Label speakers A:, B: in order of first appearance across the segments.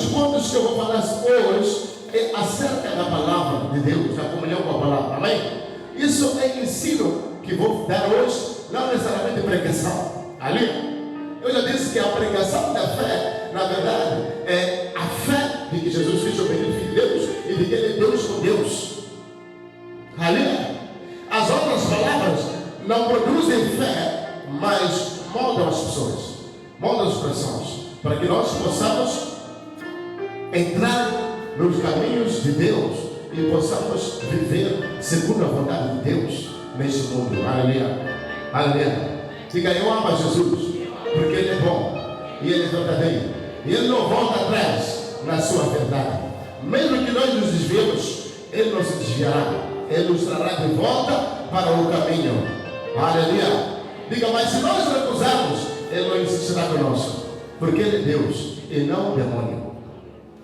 A: pontos que eu vou falar hoje é acerca da palavra de Deus, da comunhão com a palavra, amém? Isso é ensino que vou dar hoje, não necessariamente pregação, ali. Eu já disse que a pregação da fé, na verdade, é a fé de que Jesus Cristo é o bendito Filho de Deus e de que Ele é Deus com Deus. Ali, as outras palavras não produzem fé, mas moldam as pessoas, moldam os corações, para que nós possamos entrar nos caminhos de Deus e possamos viver segundo a vontade de Deus neste mundo. Aleluia. Aleluia. Diga, eu amo a Jesus, porque Ele é bom e Ele é verdadeiro. E Ele não volta atrás na sua verdade. Mesmo que nós nos desviemos, Ele não se desviará. Ele nos trará de volta para o caminho. Aleluia. Diga, mas se nós recusarmos, Ele não insistirá conosco, porque Ele é Deus e não o demônio.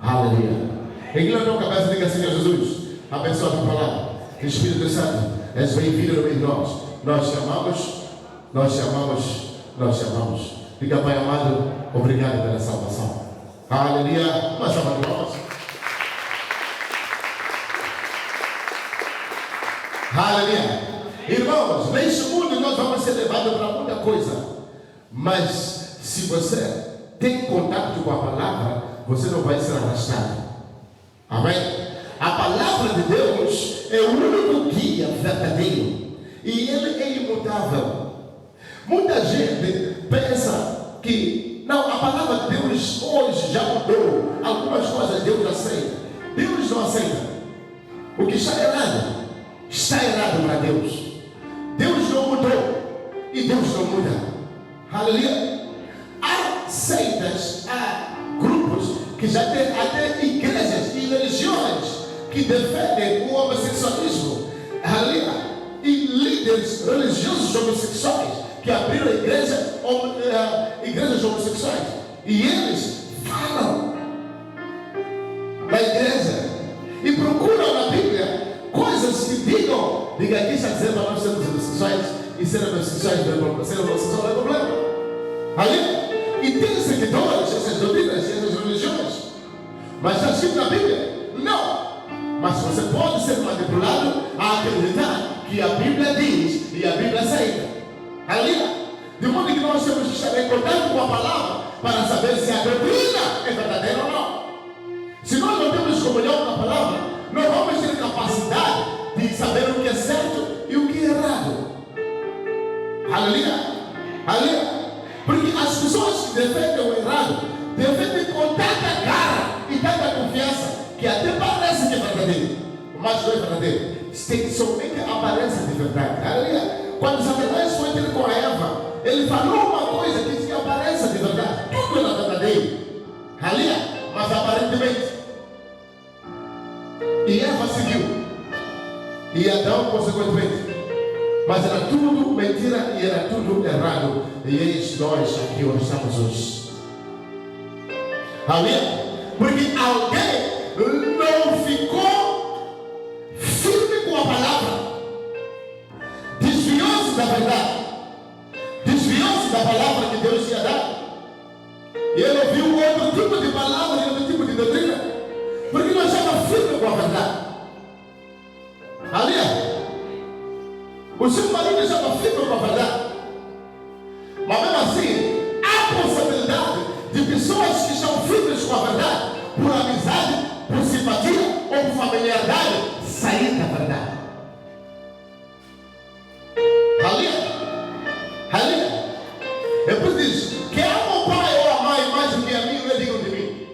A: Aleluia. Inclina a tua cabeça e diga, Senhor Jesus, abençoa a tua palavra. Espírito Santo, és bem-vindo no meio de nós. Nós te amamos, nós te amamos, nós te amamos. Diga, Pai amado, obrigado pela salvação. Aleluia. Uma salva de palmas. Aleluia. Irmãos, neste mundo nós vamos ser levados para muita coisa. Mas se você tem contato com a palavra, você não vai ser arrastado. Amém? A palavra de Deus é o único guia verdadeiro. E Ele é imutável. Muita gente pensa que não, a palavra de Deus hoje já mudou. Algumas coisas Deus aceita. Deus não aceita. O que está errado para Deus. Deus não mudou e Deus não muda. Aleluia. Há seitas, há grupos que já tem até igrejas e religiões que defendem o homossexualismo. Aleluia. E líderes religiosos homossexuais que abriram igrejas homossexuais. E eles falam na igreja e procuram na Bíblia coisas que digam, diga aqui, está dizendo para nós sermos homossexuais e ser homossexuais não é problema. Ali, e tem seguidores, essas doutrinas, essas religiões, mas está escrito na Bíblia? Não. Mas você pode ser manipulado a acreditar que a Bíblia diz e a Bíblia aceita. Ali, de modo que nós temos que estar em contato com a palavra para saber se a doutrina é verdadeira ou não. Se nós não temos comunhão com a palavra, não vamos ter capacidade de saber o que é certo e o que é errado. Aleluia. Aleluia. Porque as pessoas que defendem o errado defendem com tanta cara e tanta confiança que até parece que é verdadeiro, mas não é verdadeiro. Tem somente a aparência de verdade. Aleluia. Quando Satanás foi ter com a Eva, ele falou uma coisa que tinha aparência de verdade. Tudo era verdadeiro. Aleluia. Mas aparentemente. E Eva seguiu. E Adão, consequentemente. Mas era tudo mentira e era tudo errado. E eis nós aqui onde estamos hoje. Aleluia. Porque alguém não ficou firme com a palavra. Desviou-se da verdade. Desviou-se da palavra que Deus tinha dado. E ele ouviu outro tipo de palavra e outro tipo de doutrina. Porque não estava firme com a verdade. Aleluia. O seu marido estava firme com a verdade. Mas mesmo assim, há possibilidade de pessoas que estão firmes com a verdade, por amizade, por simpatia ou por familiaridade, sair da verdade. Aleluia. Aleluia. Depois diz, quem ama o pai ou a mãe mais do que a mim, não é digno de mim.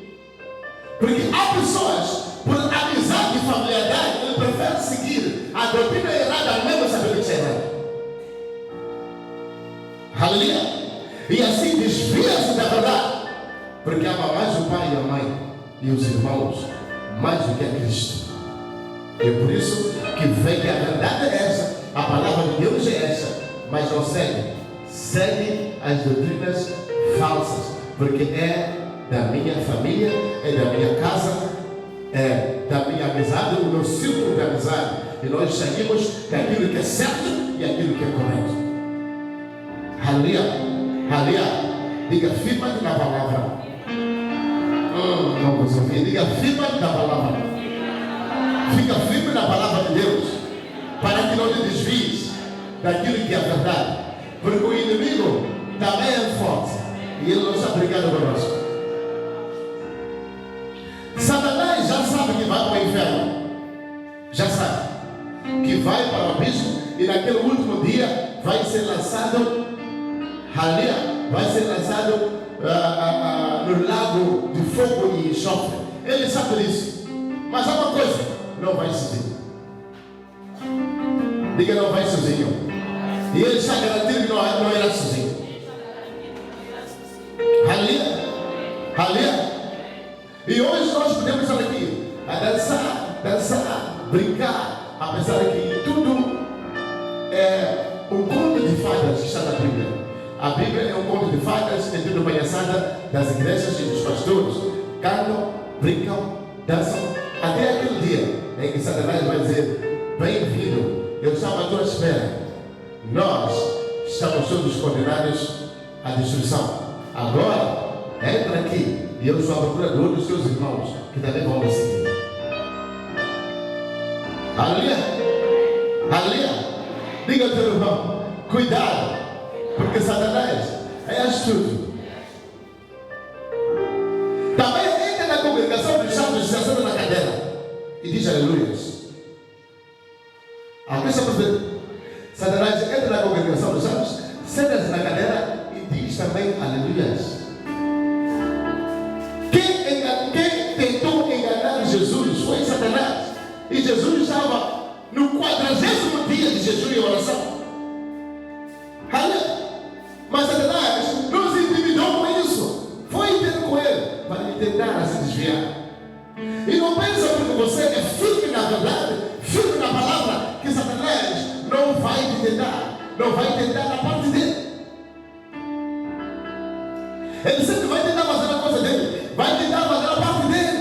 A: Porque há pessoas, por amizade e familiaridade, ele prefere seguir a doutrina errada, mesmo sabendo que é errado. Aleluia. E assim desvia-se da verdade, porque ama mais o pai e a mãe e os irmãos mais do que a Cristo. E é por isso que vem que a verdade é essa, a palavra de Deus é essa, mas não segue as doutrinas falsas, porque é da minha família, é da minha casa, é da minha amizade, do meu círculo de amizade, e nós seguimos aquilo que é certo e aquilo que é correto. Aleluia. Aleluia. Diga, firma-te na palavra. não vos ouvi. Diga firme na palavra. Fica firme na palavra de Deus, para que não te desvies daquilo que é verdade. Porque o inimigo também é forte e ele não está brigando conosco. Satanás já sabe que vai para o inferno. Já sabe que vai para o abismo e naquele último dia vai ser lançado, vai ser lançado no lago de fogo e enxofre. Ele sabe disso. Mas há uma coisa: não vai sozinho. Diga, não vai sozinho. E ele está garantindo que não irá sozinho. Aleluia. E hoje nós podemos estar aqui a dançar, brincar, apesar que tudo é um conto de fadas que está na Bíblia. A Bíblia é um conto de fadas, é tudo palhaçada das igrejas e dos pastores. Cantam, brincam, dançam, até aquele dia em que Satanás vai dizer: bem-vindo, eu estava à tua espera. Nós estamos todos condenados à destruição. Agora, entra aqui e eu sou a procura de outros teus irmãos que também vão me seguir. Aleluia. Diga ao teu irmão: cuidado, porque Satanás é astuto. Também entra na congregação dos santos, se assenta na cadeira e diz aleluias. Alguém está percebendo? Satanás entra na congregação dos santos, senta-se na cadeira e diz também aleluias. Quem tentou enganar Jesus foi Satanás. E Jesus estava no 40º dia de jejum e oração. Mas Satanás nos intimidou com isso. Foi ter com ele para tentar se desviar. E não pensa porque você é firme na verdade, firme na palavra, que Satanás não vai te tentar. Não vai tentar a parte dele. Ele sempre vai tentar fazer a coisa dele. Vai tentar fazer a parte dele.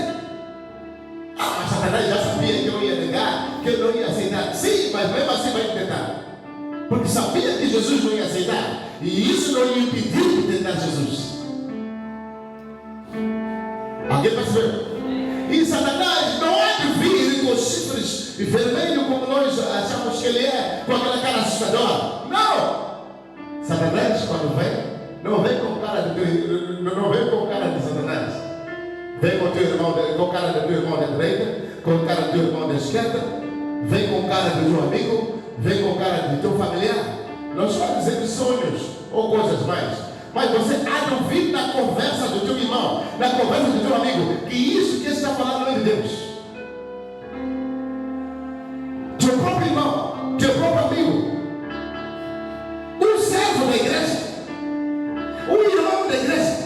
A: Mas Satanás já sabia que eu não ia negar, que eu não ia aceitar. Sim, mas mesmo assim vai tentar. Porque sabia que Jesus não ia aceitar. E isso não lhe impediu de tentar Jesus. Alguém percebeu? E Satanás não há de vir com chifres vermelhos como nós achamos que ele é, com aquela cara assustadora. Não! Satanás, quando vem, não vem com cara de Satanás. Vem com teu irmão, com cara do teu irmão da direita, com cara do teu irmão da esquerda, vem com cara do teu amigo, vem com cara do teu familiar. Nós vamos dizer sonhos ou coisas mais. Mas você há de ouvir na conversa do teu irmão, na conversa do teu amigo, que isso que ele está falando não é de Deus. Teu próprio irmão, teu próprio amigo, um servo da igreja, um irmão da igreja.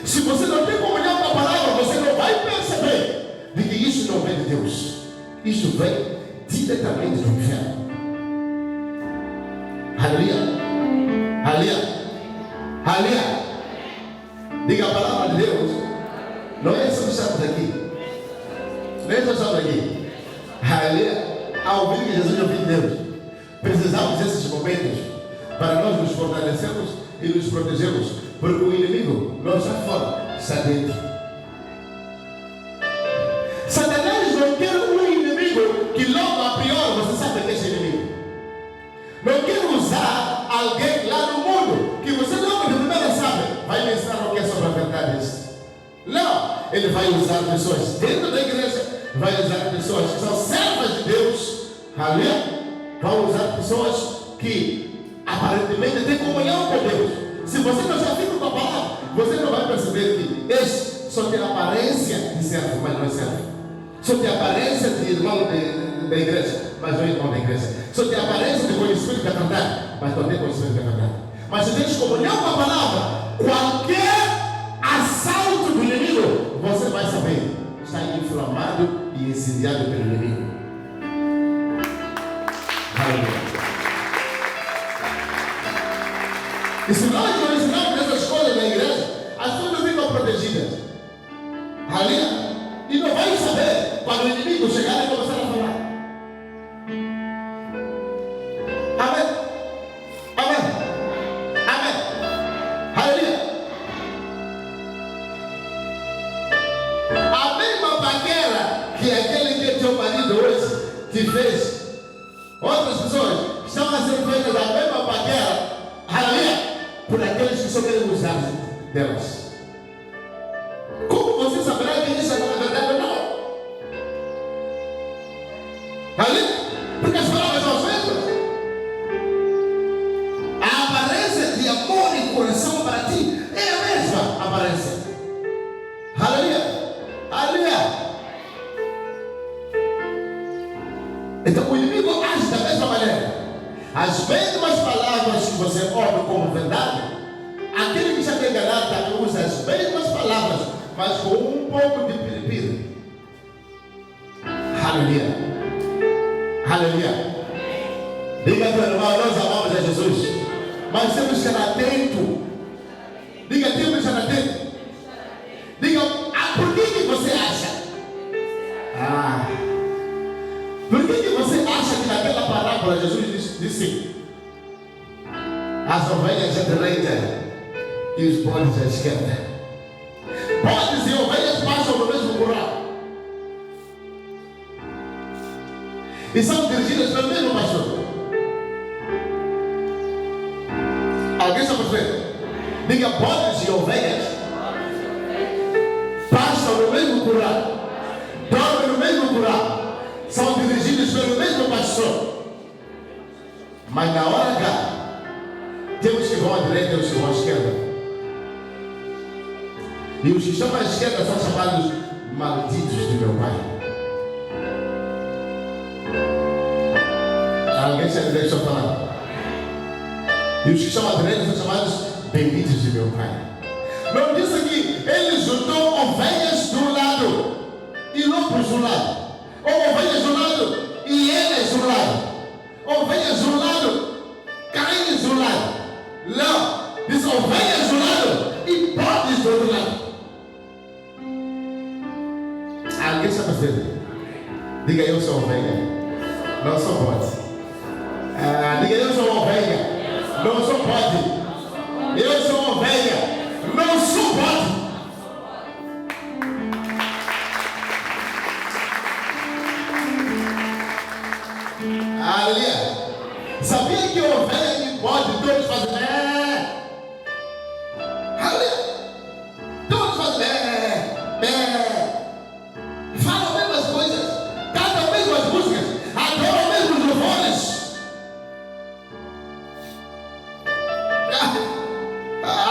A: Se você não tem comunhão com a palavra, você não vai perceber de que isso não vem de Deus. Isso vem diretamente do inferno. Aleluia. Diga a palavra de Deus. Não é só estamos aqui. Não é só estamos aqui. Aleluia. Ao ouvir que Jesus é o Filho de Deus, precisamos desses momentos para nós nos fortalecermos e nos protegermos, porque o inimigo não está fora, está dentro. Satanás não quer um inimigo que logo a priori você sabe que é esse inimigo. Não quer usar alguém lá no mundo que você logo de primeira sabe, vai me ensinar o que é sobre a verdade. Não, ele vai usar pessoas dentro da igreja, vai usar pessoas que são servas de Deus, aleluia. Vai usar pessoas que aparentemente têm comunhão com Deus. Se você não já fica com a palavra, você não vai perceber que este só tem aparência de servo, mas não é servo. Só tem aparência de irmão da igreja, mas não é irmão da igreja. Só tem aparência de conhecimento da verdade, mas não tem conhecimento da verdade. Mas se tens comunhão com a palavra, qualquer assalto do inimigo, você vai saber, está inflamado e incendiado pelo inimigo. Aleluia. E se nós não ensinarmos essas coisas na igreja, as coisas ficam protegidas. Aleluia. E não vai saber quando o inimigo chegar e começar a falar. Amém. Aleluia. paquera que aquele que é teu marido hoje te fez, outras pessoas estão a ser feitas da mesma paquera, aleluia, por aqueles que só querem usar delas. Como você saberá que isso é na verdade ou não? Aleluia, porque as palavras são feitas. A aparência de amor e coração para ti é a mesma aparência. Aleluia, aleluia. Então o inimigo age da mesma maneira. As mesmas palavras que você ouve como verdade, aquele que já tem enganado também usa as mesmas palavras, mas com um pouco de piripiri. Aleluia, aleluia. Diga para o irmão, nós amamos a Jesus, mas temos que estar atento. Diga, temos que estar atento. Diga, por que você acha? Por que você acha que naquela parábola Jesus disse as ovelhas à direita e os bodes à esquerda? Bodes e ovelhas passam no mesmo buraco e são dirigidas pelo mesmo pastor. Alguém está percebendo? Diga, bodes e ovelhas passam no mesmo buraco, dormem no mesmo buraco, são dirigidos pelo mesmo pastor. Mas na hora H, temos que vão à direita e os que vão à esquerda. E os que estão à esquerda são chamados malditos de meu pai. Alguém se entendeu o que eu estou falando? E os que estão à direita são chamados benditos de meu pai. Não diz aqui, ele juntou ovelhas do lado e lobos do lado, ou ovelhas do lado e eles do lado, ovelhas do lado, carnes do lado. Não, diz ovelhas do lado e bodes do outro lado. Alguém está percebendo? Diga, eu sou ovelha, não sou bode. Diga, eu sou ovelha, não sou bode. Eu sou ovelha, não sou bode. Aleluia. Sabia que ovelha e bode todos fazem aleluia. Todos fazem falam as mesmas coisas, cantam as mesmas músicas, adoram os mesmos louvores.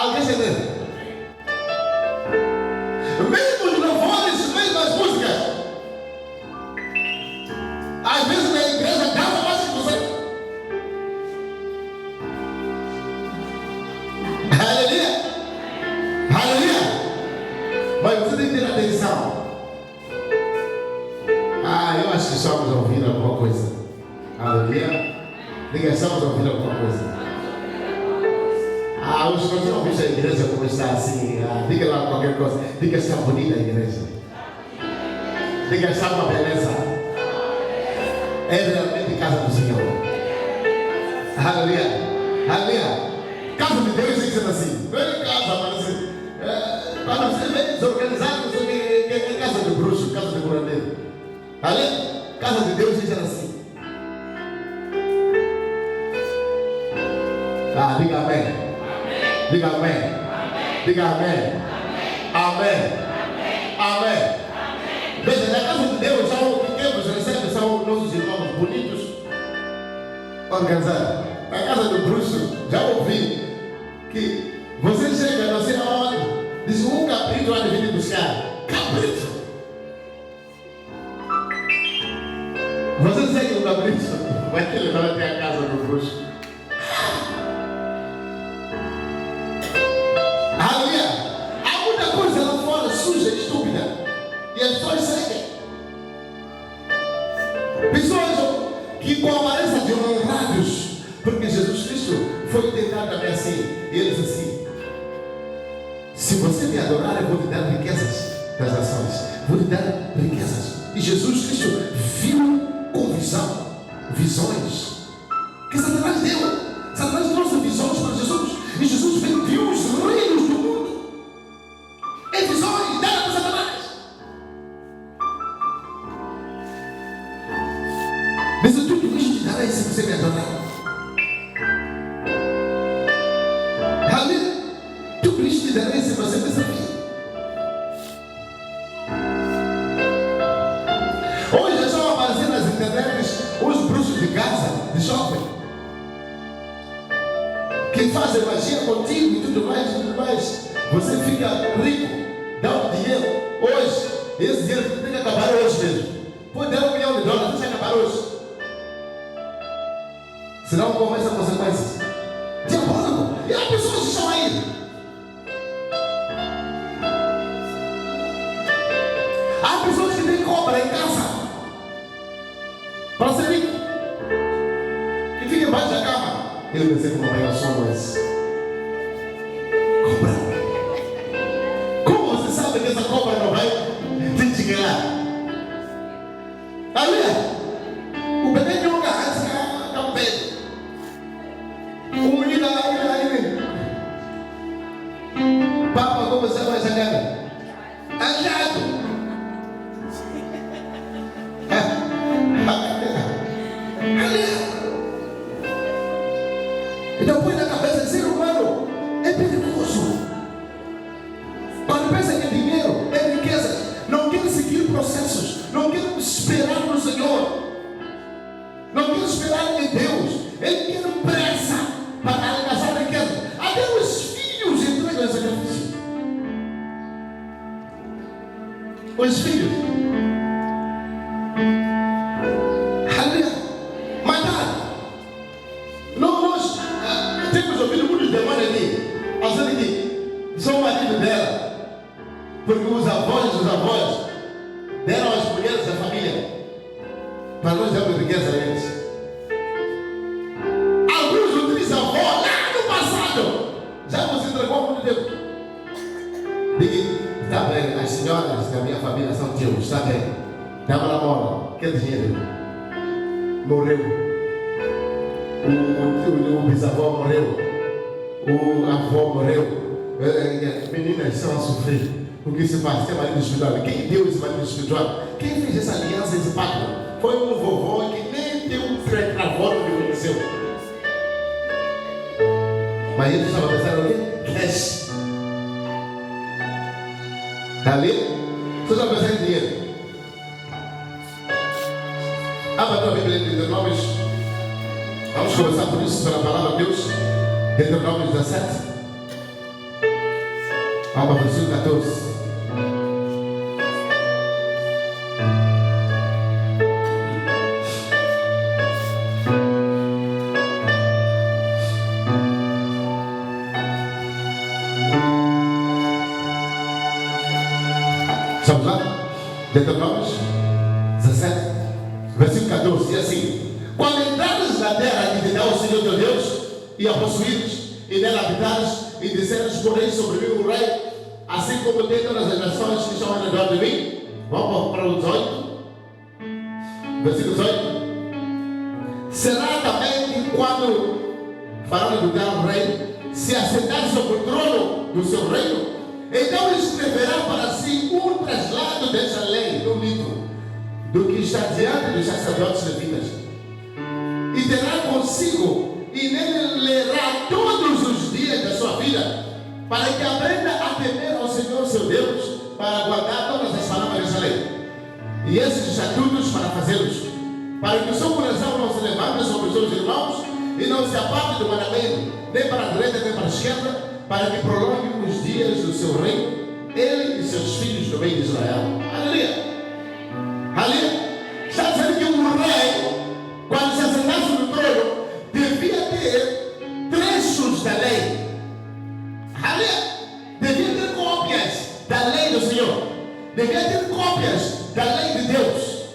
A: Alguém se entende? Mesmos louvores, mesmas músicas. Às vezes na igreja canta mais que você. Aleluia, aleluia. Mas você tem que ter atenção. Eu acho que estamos ouvindo alguma coisa. Aleluia. Diga, estamos ouvindo alguma coisa. Os que não visto a igreja como está assim, diga lá qualquer coisa. Diga, está bonita a igreja. Diga, está uma beleza. É realmente casa do Senhor. Aleluia, aleluia. Casa de Deus tem que ser assim. Não é casa, mas assim. Quando você vem desorganizado, você vê que é casa de bruxo, casa de curandeiro. Aleluia. Casa de Deus tem que ser assim. Diga amém. Diga amém. Diga amém. Amém. Amém. Veja, na casa de Deus, são pequenos, recebem, são nossos irmãos bonitos, organizados. Na casa do bruxo, já ouvi que você chega, não sei aonde, diz um cabrito lá de vir buscar. Cabrito! Você segue o cabrito, vai te levar até a casa do bruxo. Aleluia! Há muita coisa lá fora suja, estúpida, e as pessoas seguem. Pessoas que com a aparência de honrados, porque Jesus Cristo foi tentado também assim. Ele diz assim: se você me adorar, eu vou te dar riquezas das nações, vou te dar riquezas. E Jesus Cristo viu com visões que Satanás deu. Satanás trouxe visões para Jesus, e Jesus viu os reinos do mundo em visões dadas para Satanás. Hoje já estão aparecendo nas internets os bruxos de casa, de shopping, que fazem magia contigo e tudo mais, tudo mais. Você fica rico, dá um dinheiro hoje, esse dinheiro tem que acabar hoje mesmo. Pode dar $1 milhão, deixa acabar hoje. Senão começa a consequências. Diabólico. E há pessoas que estão aí. Há pessoas que têm cobra em casa para ser rico. E fica embaixo da cama. Ele pensei como vai ao sono esse. Cobra. Como você sabe que essa cobra não vai te tirar? Ali, o bebê de um garraço está um peso. O menino ali. Papa, como você vai chegar? Achado. Então põe na cabeça de ser humano é perigoso. Quando pensa que é dinheiro, é riqueza, não quer seguir processos, não quer esperar no Senhor, não quer esperar em Deus, ele quer pressa para alcançar a riqueza. Até os filhos entregam esse sacrifício. Os filhos. Temos ouvido muitos demônios aqui, achando que são o marido dela, porque os avós deram às mulheres da família, para nós darmos riqueza a eles. Alguns do trisavó lá no passado já nos entregou há muito tempo. Diga, está bem, as senhoras da minha família são tios, está bem, dá para a mola, quer dinheiro, morreu. O bisavó morreu, o avô morreu, meninas estão a sofrer. O que se faz? Tem marido espiritual. Quem deu esse marido espiritual? Quem fez essa aliança, esse pacto? Foi um vovô que nem deu um cravado que conheceu. Mas ele estava pensando o quê? Cash. Está ali? Você está pensando em dinheiro? Abra a tua Bíblia em Deuteronômio. Vamos começar por isso, pela palavra de Deus. Deuteronômio 17. Vamos ao versículo 14. Estamos lá? Deuteronômio 17, versículo 14. E assim: quando entrares na terra que te dá o Senhor teu Deus, e a possuíres, e nela habitares, e disseres, porém sobre mim um rei, assim como tem todas as nações que estão ao redor de mim. Vamos para o 18, versículo 18. Será também que quando farão lugar o rei, se assentar sobre o trono do seu reino, então escreverá para si um traslado dessa lei no livro, do que está diante dos sacerdotes levitas, e terá consigo, e nele lerá todos os dias da sua vida, para que aprenda a temer ao Senhor seu Deus, para guardar todas as palavras dessa lei, e esses estatutos para fazê-los, para que o seu coração não se levante sobre os seus irmãos, e não se aparte do mandamento, nem para a direita nem para a esquerda, para que prolongue os dias do seu reino, ele e seus filhos no meio de Israel. Aleluia! Aleluia! Está dizendo que um rei, quando se assentasse no trono, devia ter trechos da lei. Aleluia! Devia ter cópias da lei do Senhor. Devia ter cópias da lei de Deus,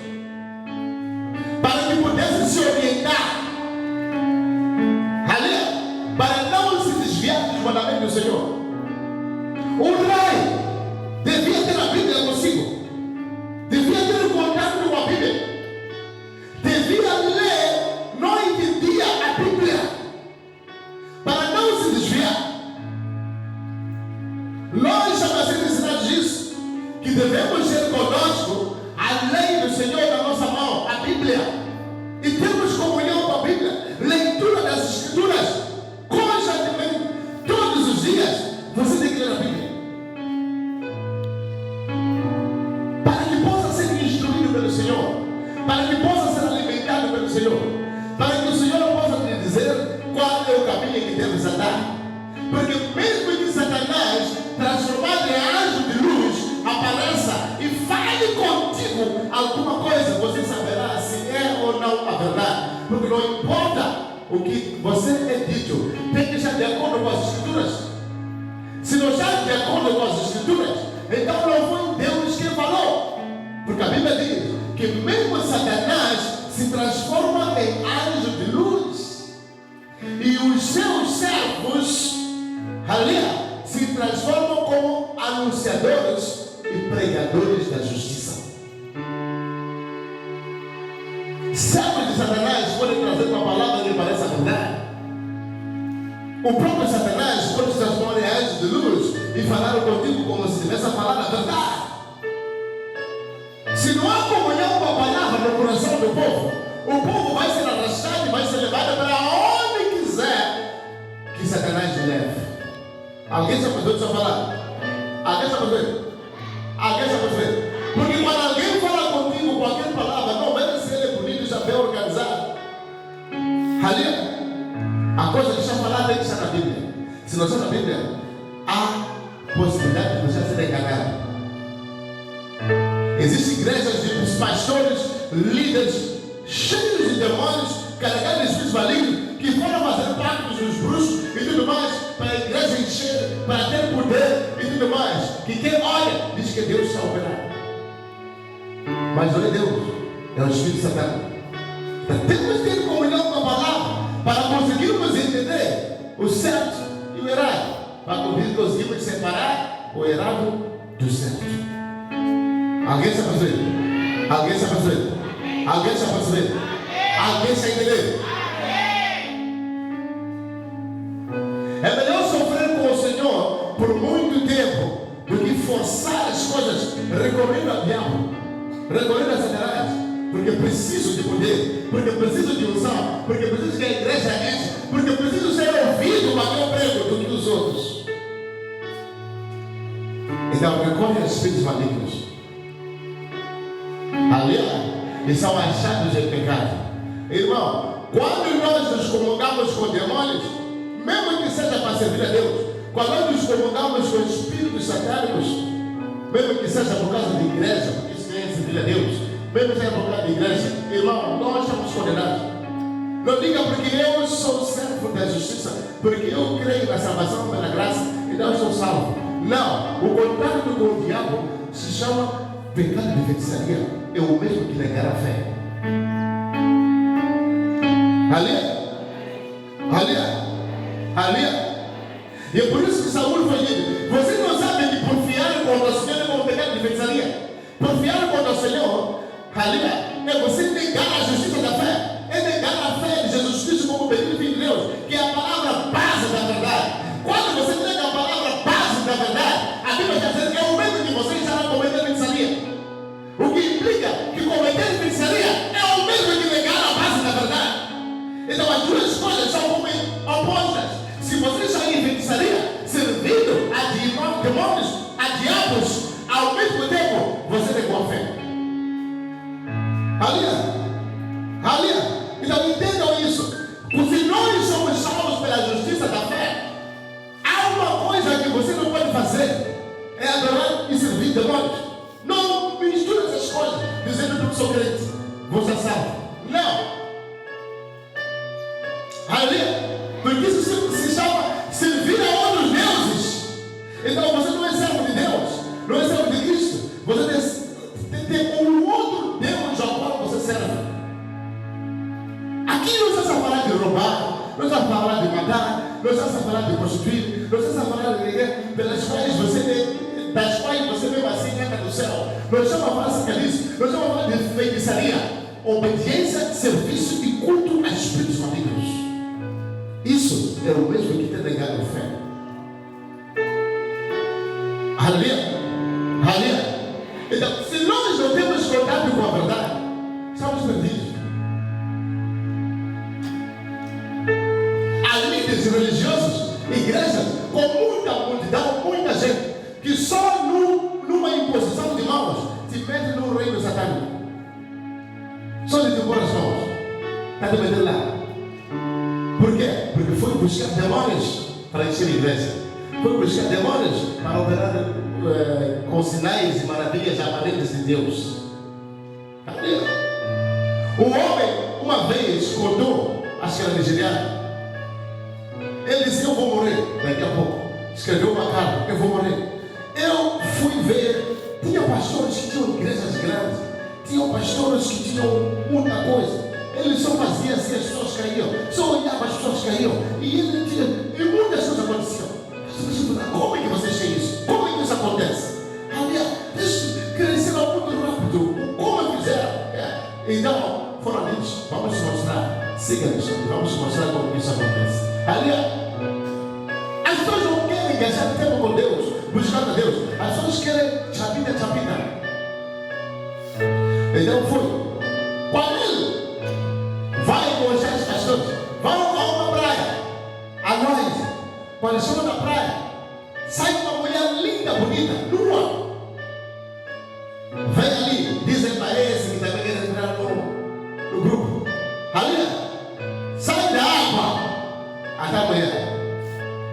A: para que pudesse se orientar. Aleluia! Para não se desviar dos mandamentos do Senhor. O rei devia ter a Bíblia consigo, devia ter contato com a Bíblia, devia ler noite e dia a Bíblia, para não se desviar. Nós estamos sendo ensinados isso, que devemos ter conosco a lei do Senhor na nossa mão, a Bíblia, e temos comunhão com a Bíblia, leitura das Escrituras constantemente, todos os dias. Você tem que ler a Bíblia, para que possa ser instruído pelo Senhor. para que possa ser alimentado pelo Senhor, para que o Senhor possa te dizer qual é o caminho que deves andar. Porque mesmo que Satanás, transformado em anjo de luz, apareça e fale contigo alguma coisa, você saberá se é ou não a verdade. Porque não importa o que você é dito, tem que estar de acordo com as Escrituras. Se não está de acordo com as Escrituras, então não foi Deus quem falou. Porque a Bíblia diz que mesmo Satanás se transforma em anjo de luz, e os seus servos, aleluia, se transformam como anunciadores e pregadores da justiça. Servos de Satanás podem trazer uma palavra que pareça verdade. O próprio Satanás pode se transformar em anjo de luz e falar contigo como se tivesse a falar a verdade. Se não há comunhão com a palavra no coração do povo, o povo vai ser arrastado e vai ser levado para onde quiser que Satanás lhe leve. Alguém já pode falar? Alguém já pode? Alguém já pode? Porque quando alguém fala contigo qualquer palavra, não vai ser ele bonito, já bem organizado. Ali, a coisa que está falando tem que estar na Bíblia. Se não está na Bíblia, há possibilidade de você ser enganado. Existem igrejas de pastores, líderes, cheios de demônios, carregados de espíritos malignos, que foram fazer pactos dos bruxos e tudo mais, para a igreja encher, para ter poder e tudo mais. Que quem olha, diz que Deus está operando. Mas olha Deus, é o Espírito Santo. Então, temos que ter comunhão com a palavra, para conseguirmos entender o certo e o errado, para conseguirmos separar o errado do certo. Alguém está fazendo? Alguém está fazendo? Alguém está fazendo? Alguém está entendendo? É melhor sofrer com o Senhor por muito tempo do que forçar as coisas recorrendo ao diabo, recorrendo a Satanás, porque preciso de poder, porque preciso de unção, porque preciso que a igreja enche, porque preciso ser ouvido quando eu prego do que os outros. Então recorre aos espíritos malignos. Ali, e são achados de pecado. Irmão, quando nós nos comungamos com demônios, mesmo que seja para servir a Deus, quando nós nos comungamos com espíritos satânicos, mesmo que seja por causa de igreja, porque isso é servir a Deus, mesmo que seja por causa de igreja, irmão, nós estamos condenados. Não diga porque eu sou servo da justiça, porque eu creio na salvação pela graça, então eu sou salvo. Não, o contato com o diabo se chama pecado de feitiçaria. É o mesmo que negar a fé. Ali. E é por isso que Saúl foi dito: vocês não sabem que porfiar contra o Senhor é como pecado de feitiçaria. Porfiar contra o Senhor, é você negar a justiça da fé. É negar a fé de Jesus Cristo como bendito Filho de Deus, que é a palavra base da verdade. Quando você nega a palavra base da verdade, a Bíblia está dizendo que é o mesmo que você estará cometendo feitiçaria. O que implica que cometer feitiçaria é o mesmo que negar a base da verdade. Então as duas coisas são opostas. Se você está em feitiçaria, servindo a demônios, a diabos, ao mesmo tempo, você negou a fé. Aleluia. Então entendam isso. Se nós somos salvos pela justiça da fé, há uma coisa que você não pode fazer: é adorar e servir demônios. Não mistura essas coisas, dizendo que sou crente, vou ser salvo. Não. Aleluia. Porque isso se chama servir a outros deuses. Então você não é servo de Deus, não é servo de Cristo. Você tem um outro Deus ao qual você serve. Aqui não está a falar de roubar, não está a falar de matar, não está a falar de prostituir, não está a falar de ninguém das quais você mesmo assim entra no céu. Nós estamos a falar de calice, nós estamos a falar de feitiçaria, obediência, serviço e culto a espíritos malignos. Isso é o mesmo que ter negado a fé. Aleluia. Então, se nós não temos contato com a verdade, estamos perdidos. Há líderes religiosos, igrejas com muita multidão, muita gente, que só numa imposição de mãos se mete no reino satânico. Cadê meter lá? Por quê? Porque foi buscar demônios para encher a igreja. Foi buscar demônios para operar com sinais e maravilhas aparentes de Deus. O homem, uma vez, contou, acho que era nigeriano, ele disse: eu vou morrer daqui a pouco. Escreveu uma carta: eu vou morrer. Eu fui ver, tinha pastores que tinham igrejas grandes, tinham pastores que tinham muita coisa. Ele só fazia assim, as pessoas caíam, só olhava, as pessoas caíam, e ele tinha, e muitas coisas aconteciam. Como é que vocês têm isso? Como é que isso acontece? Aliás, isso cresceram muito rápido. Como fizeram? Então, foram ditos: vamos mostrar, siga-nos, vamos mostrar como isso acontece. Aliás, as pessoas não querem gastar tempo com Deus, buscando a Deus. As pessoas querem chapita. Então foi. Quando ele vai com os seus pastores, vão a uma praia, à noite. Quando chegam na praia, sai uma mulher linda, bonita, nua. Vem ali, dizem para esse que também quer entrar no grupo. Ali, sai da água até a mulher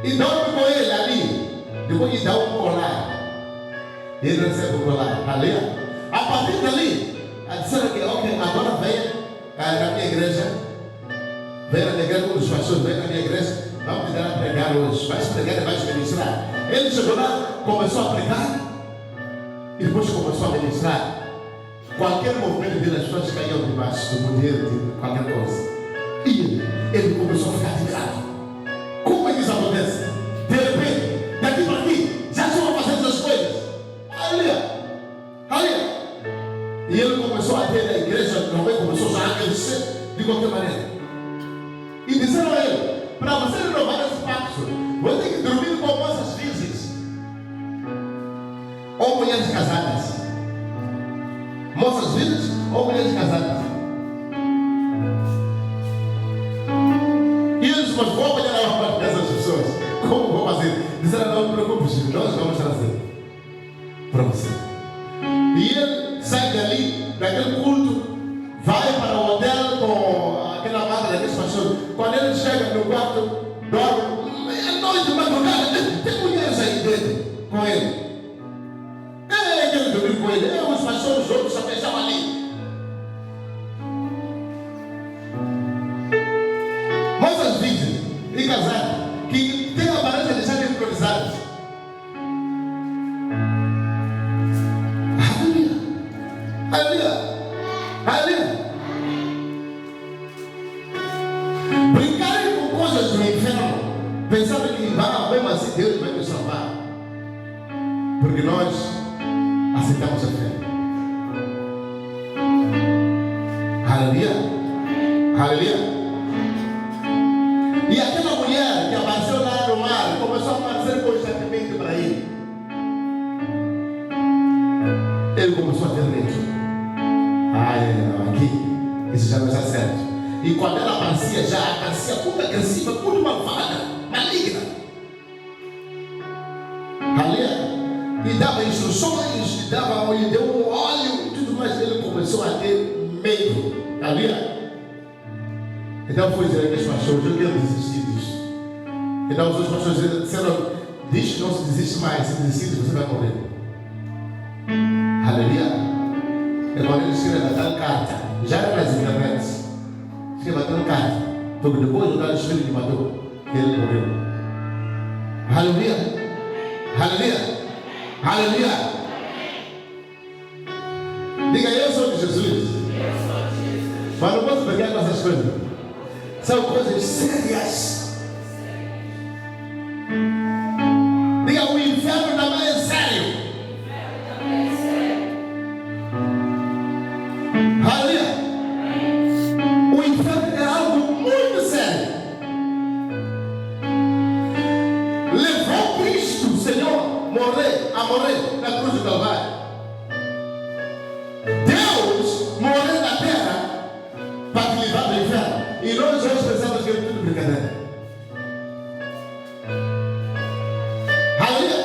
A: e dorme com ele ali. Depois lhe dá um colar. Ele recebe o colar. Ali, a partir dali, disseram que ok, agora vem na minha igreja. Vem na minha igreja, um dos pastores vem na minha igreja. Vamos te dar a pregar hoje. Vai pregar e vai ministrar. Ele chegou lá, começou a pregar e depois começou a ministrar. Qualquer movimento dele, as pessoas caíam debaixo do poder de qualquer coisa. E ele começou a ficar admirado. Como é que isso acontece? De repente, daqui para aqui, já estão fazendo essas coisas. Ali. E ele começou a ter a igreja, também começou já a crescer de qualquer maneira. E disseram a ele: para você renovar esse pacto, você tem que dormir com moças virgens ou mulheres casadas. Moças virgens ou mulheres casadas. E eles vão apanhar a maior parte dessas pessoas. Como vão fazer? Disseram: não te preocupes, nós vamos trazer para você. E ele sai dali, daquele culto, vai para o hotel com aquela máquina daqueles pastores. Quando ele chega no quarto, dorme. É noite de madrugada, tem mulheres aí dentro com ele. Ele dormiu com ele. Os pastores outros também estavam ali. Moças virgens e casadas que têm a aparência de serem improvisadas. Aleluia. Brincarem com coisas do inferno, pensando que mesmo assim Deus vai nos salvar, porque nós aceitamos a fé. Aleluia. E aquela mulher que apareceu lá no mar começou a aparecer constantemente para ele. Ele começou a ter medo. Aqui, isso já não está certo. E quando ela aparecia, já aparecia muito agressiva, muito malvada, maligna. E dava instruções, e deu um óleo e tudo mais. Ele começou a ter medo. Então foi dizer que os pastores: eu quero desistir disso. Então os outros pastores disseram: diz que não se desiste mais. Se desistir, você vai morrer. Aleluia. E quando ele escreveu aquela carta, já era nas internets, escreveu aquela carta, porque depois do tal espírito que matou, ele morreu. Aleluia. Diga: eu sou de Jesus. Mas não posso pegar com essas coisas. São coisas sérias. Diga: o inferno também é sério. O inferno é algo muito sério. Levou Cristo, o Senhor, a morrer na cruz do Calvário. Deus morreu na terra para te livrar do inferno. E nós hoje pensamos que é tudo brincadeira. Aleluia.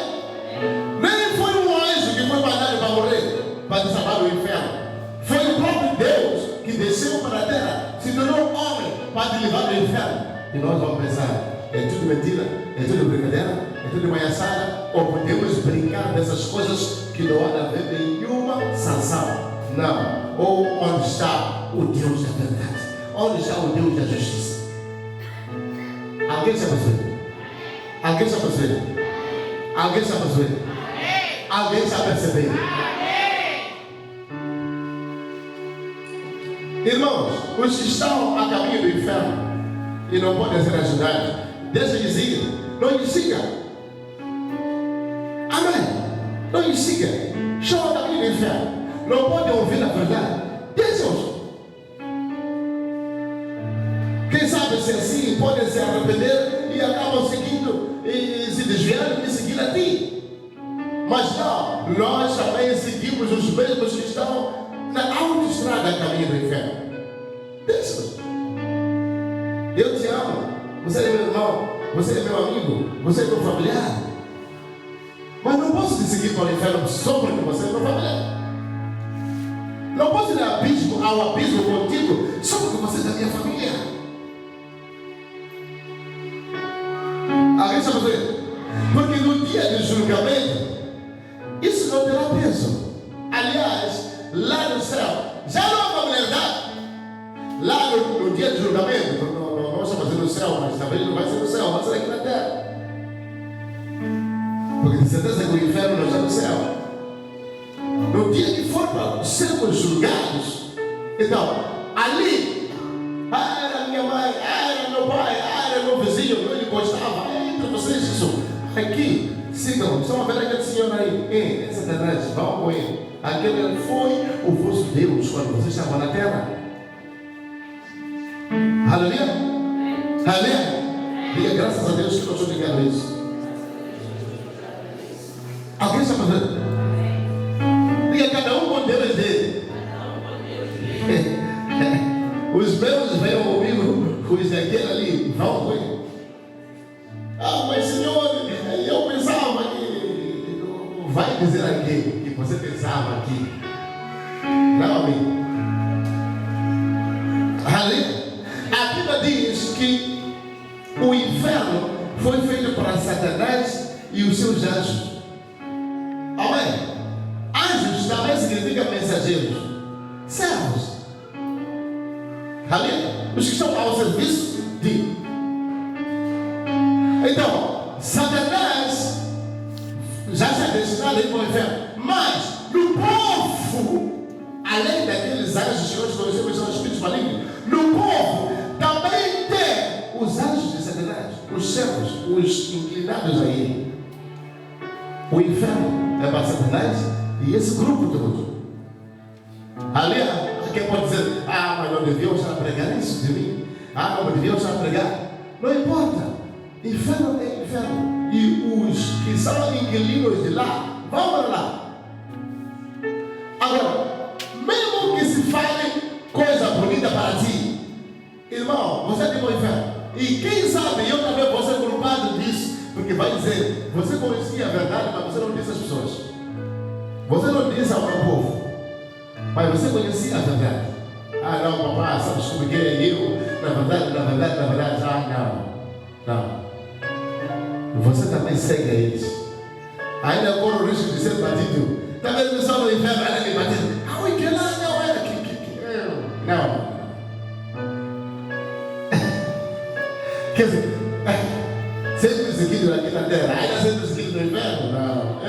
A: Nem foi um anjo que foi mandado para morrer, para te salvar do inferno. Foi o próprio Deus que desceu para a terra, se tornou homem para te levar ao inferno. E nós vamos pensar, é tudo mentira, é tudo brincadeira, é tudo manhaçada, ou podemos brincar dessas coisas que não há a ver nenhuma sanção. Não. Ou onde está o Deus da verdade? Onde está o Deus da justiça? Alguém está percebendo? Alguém está percebendo? Alguém está percebendo? Alguém está percebendo? Irmãos, os que estão a caminho do inferno e não podem ser ajudados, deixa de seguir, não lhe siga. Amém? Não lhe siga. Estão a caminho do inferno, não podem ouvir a verdade, deixa-os. Quem sabe se assim podem se arrepender e acabam seguindo e se desviando e seguindo a ti. Mas não, nós também seguimos os mesmos que estão na autoestrada a caminho do inferno. Deixa-os. Eu te amo. Você é meu irmão, você é meu amigo, você é meu familiar. Mas não posso te seguir para o inferno só porque você é meu familiar. Não posso ir ao abismo contigo só porque você é da minha família. Alguém sabe dizer? Porque no dia do julgamento, isso não terá peso. Aliás, lá no céu, já não há familiaridade. Lá no dia do julgamento, não vamos fazer no céu, mas talvez não vai ser no céu, vai ser aqui na terra. Porque de certeza que o inferno não está no céu. No dia que for para sermos julgados, então, ali, era minha mãe, era meu pai, era meu vizinho, ele gostava, entre vocês isso. Aqui, sigam, estão a ver aquele senhor aí, esse Satanás, vão com ele. Aquele foi o vosso Deus quando vocês estavam na terra. Aleluia? Aleluia? Diga graças a Deus que eu estou ligando isso. Alguém está fazendo? Diga cada um com Deus dele. Os meus vêm comigo, os daquele ali vão com ele. Ah, mas senhor, eu pensava que. Vai dizer aqui que você pensava aqui. Não, amigo. Ali, a Bíblia diz que o inferno foi feito para Satanás e os seus anjos. Amém? Anjos também significa mensageiros, servos. Ali, os que estão ao serviço de. Então, Satanás já está destinado a ir para o inferno. Mas no povo, além daqueles anjos que nós conhecemos são espíritos malignos, no povo também tem os anjos de Satanás, os servos, os inclinados a ele. O inferno é para Satanás e esse grupo todo. Ali, quem pode dizer, mas não deviam estar a pregar isso de mim? Não deviam estar a pregar. Não importa. Inferno é inferno. E os que são inquilinos de lá, vão para lá. Agora, mesmo que se fale coisa bonita para ti, irmão, você tem o inferno. E quem sabe eu também vou ser culpado disso. Porque vai dizer, você conhecia a verdade, mas você não disse às pessoas. Você não disse ao meu povo. Mas você conhecia a verdade. Não, papai, sabes como que é eu? Na verdade, não. Você também segue a eles. Ainda corre o risco de ser batido. Talvez o pessoal do inferno era me batido. O que lá não era não. Quer dizer, sempre seguido aqui na terra, ainda sempre seguido no inferno? Não.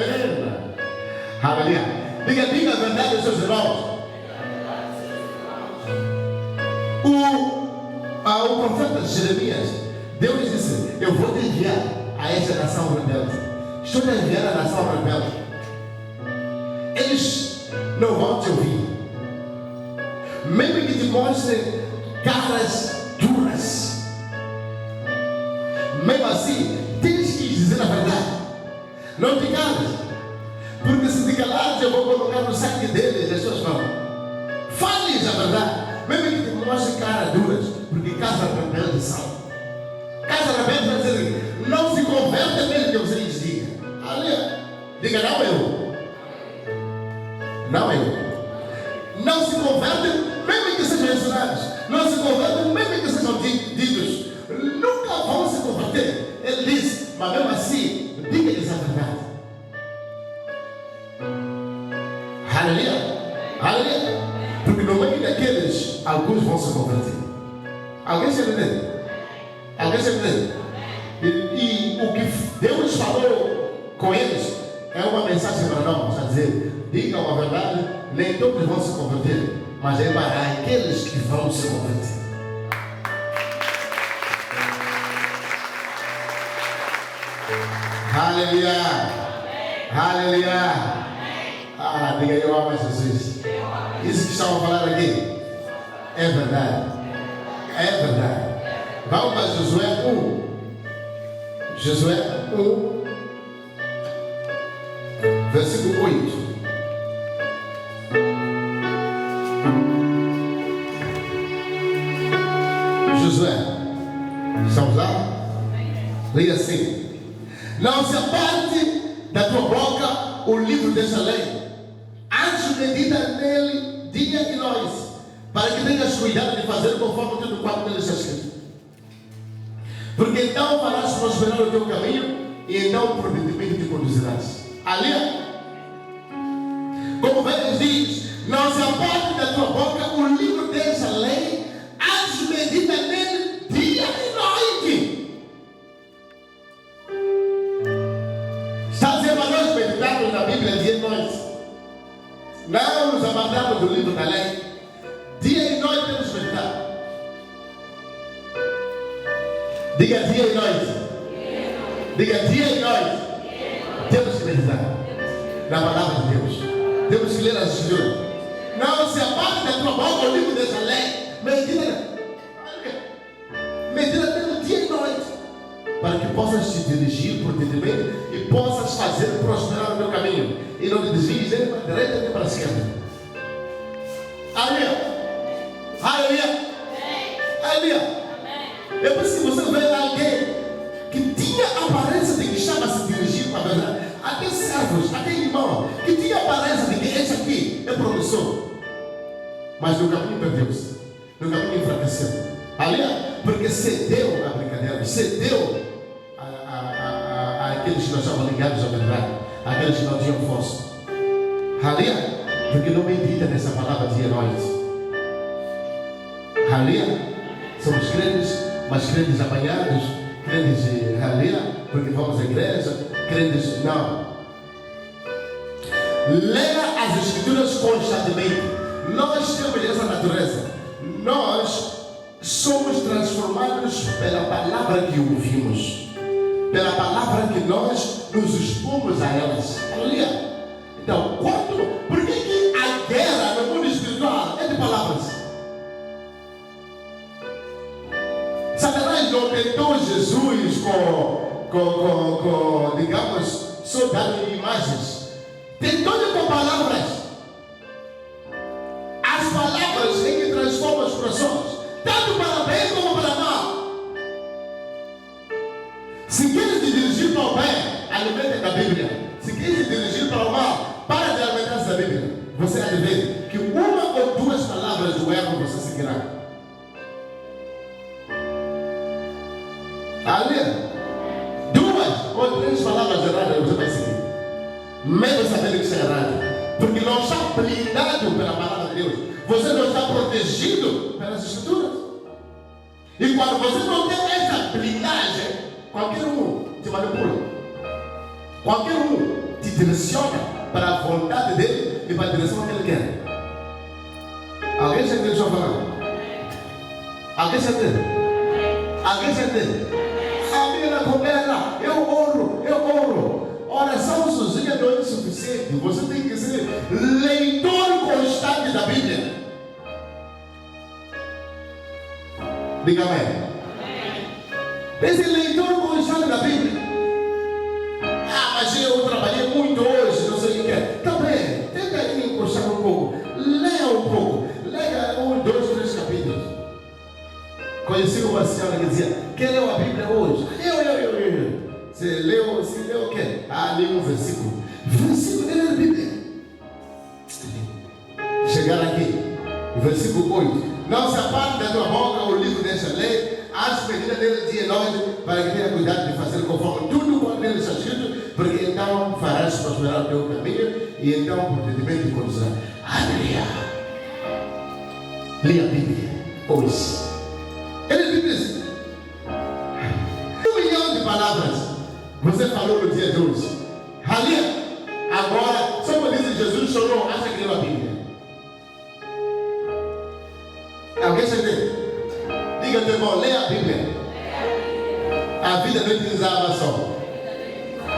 A: Aleluia. Diga a verdade aos seus irmãos. O profeta Jeremias, Deus disse: eu vou te enviar a esta nação rebelde. Estou a enviar a nação rebelde. Eles não vão te ouvir. Mesmo que te mostrem caras duras, mesmo assim, tens que dizer a verdade. Não te cales. Porque se te calares, eu vou colocar no sangue deles as suas mãos. Fale-lhes a verdade. Mesmo que te mostrem caras duras, porque casas rebeldes são. Casas rebeldes vai dizer: não se converte mesmo que você lhes diga. Aleluia. Diga: não eu. Não eu. Não se convertem, mesmo que sejam ensinados. Não se convertem, mesmo que sejam bandidos nunca vão se converter. Ele diz, mas mesmo assim, diga-lhes a verdade. Aleluia. Aleluia. Porque no meio daqueles, alguns vão se converter. Alguém se entende? Alguém se entende? E o que Deus falou com eles é uma mensagem para nós, a dizer, digam a verdade, nem todos vão se converter, mas é para aqueles que vão se converter. Aleluia. Aleluia. Ah, diga, eu amo Jesus. Isso que estamos falando aqui é verdade. É verdade. Vamos para Josué 1. Josué 1, versículo 8. Josué, estamos lá? Leia assim: não se aparte da tua boca o livro desta lei, antes medita nele dia e noite, para que tenhas cuidado de fazer conforme tudo quanto nele está escrito. Porque então farás prosperar o teu caminho, e então provavelmente te conduzirás. Ali, como Deus diz, não se aparte da tua boca o livro dessa lei, antes medita nele dia e noite. Está dizendo para nós meditarmos na Bíblia dia e noite. Não nos apartamos do livro da lei. Dia e noite temos que meditar. Diga dia e noite. Diga dia e noite. Temos que meditar na palavra de Deus. Temos que ler as escrituras. Não se aparte da tua boca o livro dessa lei. Medita pelo dia e noite, para que possas te dirigir por entendimento e possas fazer prosperar o teu caminho, e não te desvies nem para a direita nem para a esquerda. Aleluia. Aleluia. Aleluia. É por isso que você vê alguém que tinha a aparência de que estava a se dirigir para a verdade, até servos, até irmão, que tinha a aparência de que esse aqui é promissor, mas no caminho perdeu-se, no caminho enfraqueceu. Aleluia. Porque cedeu a brincadeira, cedeu àqueles que não estavam ligados à verdade, àqueles que não tinham força. Aleluia. Porque não medita nessa palavra dia e noite. Aleluia. Somos crentes, mas crentes apanhados, crentes de aleluia, porque vamos à igreja, crentes não. Leia as escrituras constantemente. Nós temos essa natureza. Nós somos transformados pela palavra que ouvimos, pela palavra que nós nos expomos a elas. Aleluia. Então, por que a guerra no mundo espiritual é de palavras? Satanás não tentou Jesus com digamos, só dando imagens. Tentou-lhe com palavras. As palavras é que transformam os corações, tanto para bem como para mal. Se queres te dirigir para o bem, alimenta da Bíblia. Se queres te dirigir para o mal, para de alimentar-se da Bíblia. Você há de ver que uma ou duas palavras do erro você seguirá. Aleluia. 2 ou 3 palavras erradas você vai seguir, mesmo sabendo que isso é errado, porque não está blindado pela palavra de Deus. Você não está protegido pelas escrituras. E quando você não tem essa blindagem, qualquer um te manipula, qualquer um te direciona para a vontade dele e para a direção que ele quer. Alguém já entende o que eu estou falando? Alguém já entende? Alguém já entende? A minha conversa, eu oro. Oração sozinha não é suficiente. Você tem que ser leitor constante da Bíblia. Diga amém. Esse leitor constante da Bíblia. Ah, mas eu trabalhei muito hoje, não sei o que é. Tá bem, tenta aí encostar um pouco. Leia um pouco. Leia 1, 2, 3 capítulos. Conheci uma senhora que dizia: quem leu a Bíblia hoje? Eu. Você leu o quê? Ah, li um versículo. Versículo da Bíblia. Chegaram aqui. Versículo 8. Não se aparte da tua boca o livro desta lei, as medidas dele dia e noite, para que tenha cuidado de fazer conforme tudo quanto nele está escrito, porque então farás prosperar o teu caminho e então por entendimento conduzirá. Aleluia! Leia a Bíblia hoje. Ele diz: 1 milhão de palavras você falou no dia de hoje. Aleluia! Agora, só por dizer Jesus chorou, acha que leu a Bíblia. Alguém se entende? Diga ao teu irmão, leia a Bíblia. A vida não utilizava só.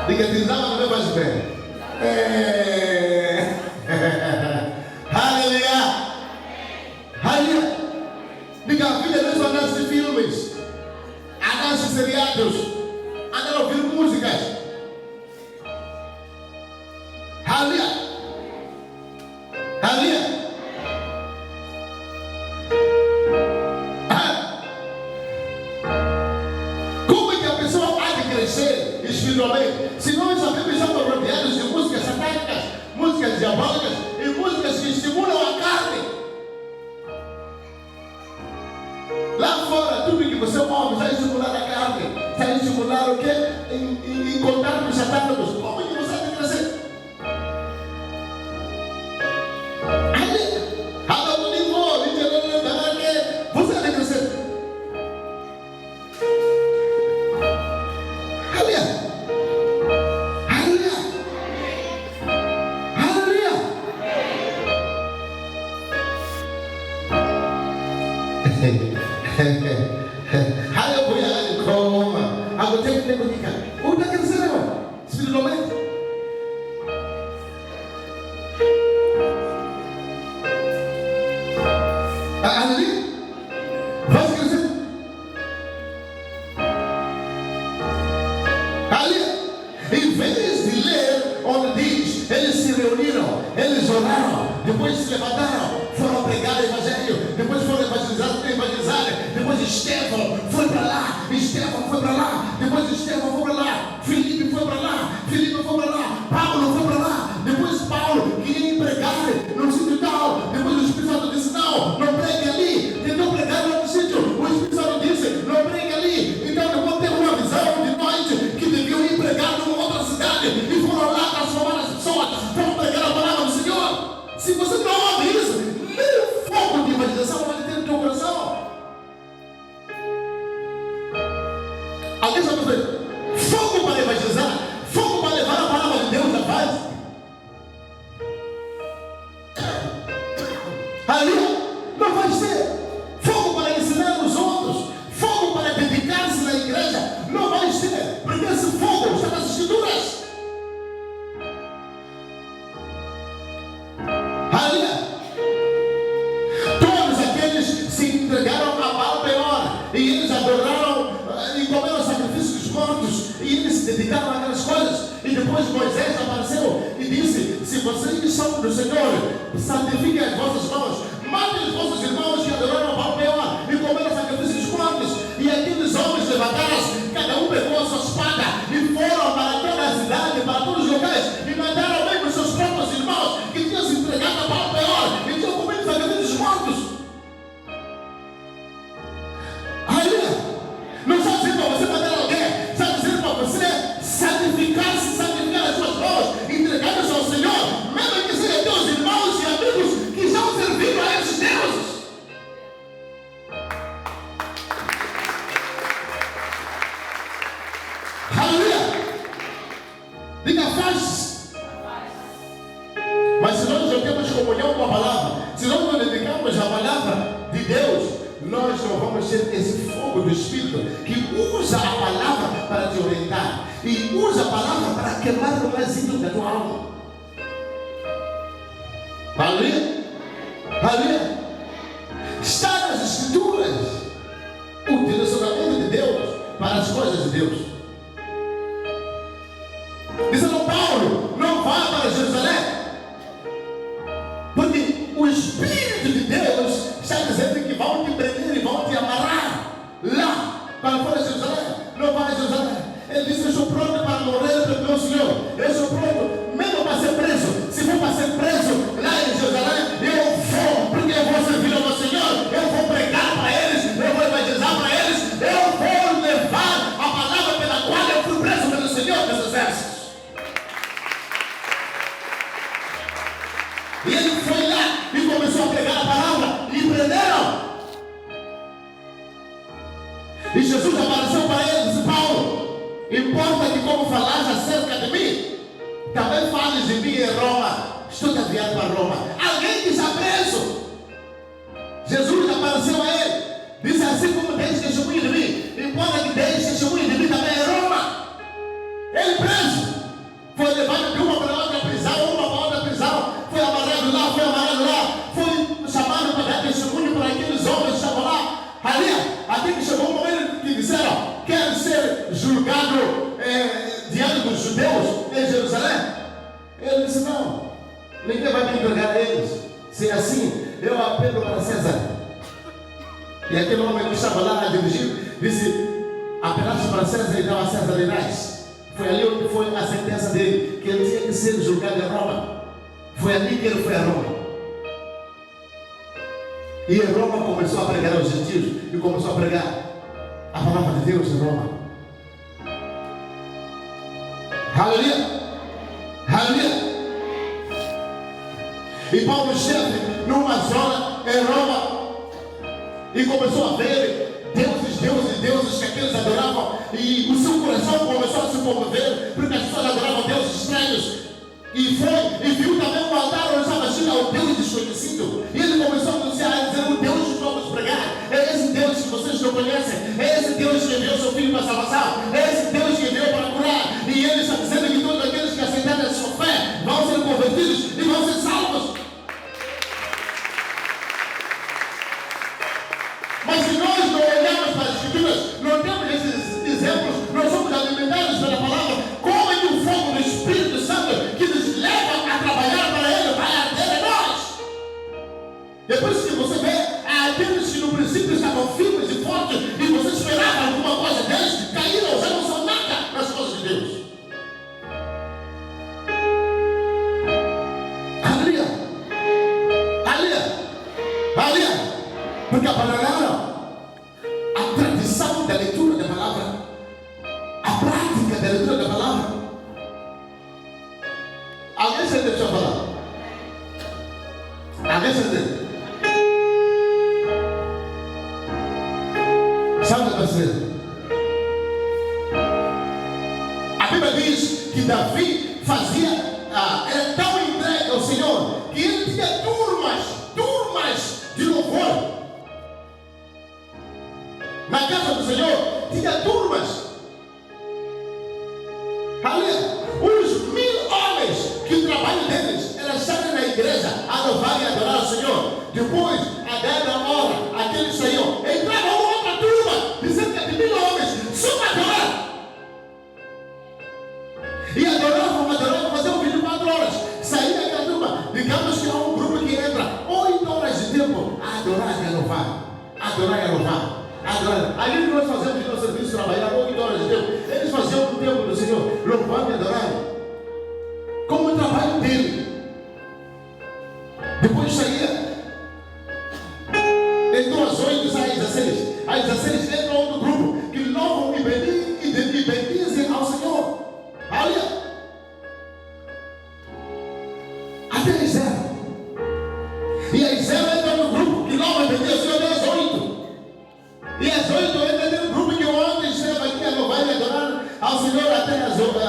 A: Diga, utilizava não faz bem. Aleluia! Aleluia! Diga, a vida não é só análise de filmes, análise de seriados, andar a ouvir músicas. Aleluia! Aleluia! Espiritualmente, se nós sabemos estamos rodeados de músicas satânicas, músicas diabólicas e músicas que estimulam a carne. Lá fora, tudo que você ouve está estimulando a carne, está estimulando o quê? Em contatos satânicos. Como que você tem que crescer? Você tem que crescer. Aleluia, coma. Agora tem que comunicar. O que é que você leva? Espiritualmente. Aleluia. Vai crescer. Aleluia. Em vez de ler onde diz, eles se reuniram, eles oraram, depois se levantaram, foram pregar o evangelho, depois foram evangelizar, depois Estevão foi para lá, depois Estevão foi para lá, Filipe foi para lá, Paulo foi para lá, depois Paulo queria pregar no sítio tal, depois o Espírito Santo disse, não pregue ali, tentou pregar no outro sítio, o Espírito Santo disse, não pregue ali, então depois teve uma visão de noite, que deviam ir pregar numa outra cidade, e foram lá transformar as pessoas, foram pregar a palavra do Senhor. Se você não ouve isso, nem o fogo de evangelização vai ter no teu coração. Alguém sabe dizer? Fogo para evangelizar, fogo para levar a palavra de Deus à paz. Ali não vai ser fogo para ensinar os outros, fogo para dedicar-se na igreja, não vai ser, porque esse fogo está nas escrituras. Todos aqueles se entregaram a Baal Peor e eles adoraram e comeram sacrifícios dos mortos e eles se dedicaram àquelas coisas. E depois Moisés apareceu e disse: se vocês são do Senhor, santifiquem as vossas mãos, matem os vossos irmãos que adoraram a Baal Peor e comeram sacrifícios dos mortos. E aqueles homens levantaram-se, cada um pegou a sua espada e foram para toda a cidade, para todos os locais e mataram mesmo os seus próprios irmãos que tinham se entregado a Baal Peor e tinham comido sacrifícios dos mortos. Não está dizendo para você matar alguém, está dizendo para você sacrificar-se, sacrificar as suas mãos, entregar-se ao Senhor, mesmo que sejam teus irmãos e amigos que estão servindo a esses deuses. Aleluia! Diga, faz. Mas se nós não temos comunhão com a palavra, se nós não dedicamos a palavra de Deus, nós não vamos ter esse fogo do Espírito que usa a palavra para te orientar e usa a palavra para queimar o mais íntimo da tua alma. Aleluia! Aleluia! Está nas Escrituras o direcionamento de Deus para as coisas de Deus. Dizendo, Paulo, não vá para Jerusalém, porque o Espírito de Deus está dizendo que vão te prender e vão te amarrar lá para fora de Jerusalém. Não vai a Jerusalém. Ele disse: eu sou pronto para morrer pelo meu Senhor. Eu sou pronto, mesmo para ser preso. Se for para ser preso lá em Jerusalém, eu vou, porque eu vou servir E Jesus apareceu para ele e disse: Paulo, importa que como falaste acerca de mim, também fales de mim em Roma. Estou te enviado para Roma. Alguém que está preso. Jesus apareceu a ele, disse: assim como deis testemunho de mim, importa que deis testemunho de mim também em Roma. Ele preso, foi levado de uma para outra prisão, uma para outra prisão, foi amarrado lá, foi chamado para dar testemunho para aqueles homens que estavam lá. Ali, até que chegou um momento que disseram: quer ser julgado diante dos judeus em Jerusalém? Ele disse: não, ninguém vai me entregar a eles. Se é assim, eu apelo para César. E aquele homem que estava lá a dirigir disse: apelaste para César e dá a César dinais. Foi ali onde foi a sentença dele, que ele tinha que ser julgado em Roma. Foi ali que ele foi a Roma. E em Roma começou a pregar aos gentios e começou a pregar a palavra de Deus em Roma. Aleluia! Aleluia! E Paulo esteve numa zona em Roma e começou a ver deuses que aqueles adoravam, e o seu coração começou a se comover, porque as pessoas adoravam deuses estranhos. E foi e viu também um altar onde estava cheio ao Deus desconhecido. E ele começou a anunciar, a dizer: o Deus que vamos pregar é esse Deus que vocês não conhecem, é esse Deus que enviou seu filho para a salvação, é esse Deus que enviou para curar. E ele está dizendo que todos aqueles que aceitarem a sua fé vão ser convertidos e vão ser salvos. Mas se nós não olharmos para as Escrituras, não temos esses exemplos, nós somos alimentados pela palavra, como é que o fogo do Espírito Santo que nos leva a trabalhar para Ele vai arder em nós. É por isso que você vê aqueles que no princípio estavam firmes e fortes e você esperava alguma coisa deles, caíram, já não são nada nas coisas de Deus. Aleluia! Aleluia! Aleluia! Porque abandonaram a tradição da leitura da palavra, a prática da leitura da palavra. Alguém se deixou falar? Alguém se entende? Sabe para você? A Bíblia diz que Davi era tão entregue ao Senhor que ele tinha turmas de louvor. Na casa do Senhor tinha turmas. Aleluia! Uns 1000 homens que o trabalho deles era estar na igreja a louvar e adorar o Senhor. Depois, a dada hora, aqueles saíam, entrava uma outra turma de cerca de 1000 homens só para adorar. E adoravam, faziam 24 horas. Saía aquela turma. Digamos que há um grupo que entra 8 horas de tempo a adorar e a louvar. Adorar e a louvar. Ali que nós fazemos no nosso serviço, trabalhar 8 horas de tempo, eles faziam o tempo do Senhor, louvando e adorando, como o trabalho dele. Depois saía, entrou às 8, sai às 16. Às 16 entra outro grupo que louvam e bendizem ao Senhor. Olha, até às 0. E às 0 entra no grupo que louvam e bendizem ao Senhor às 8. E às 8 entra no grupo que ontem esteve aqui a louvar e adorar ao Senhor até às 8,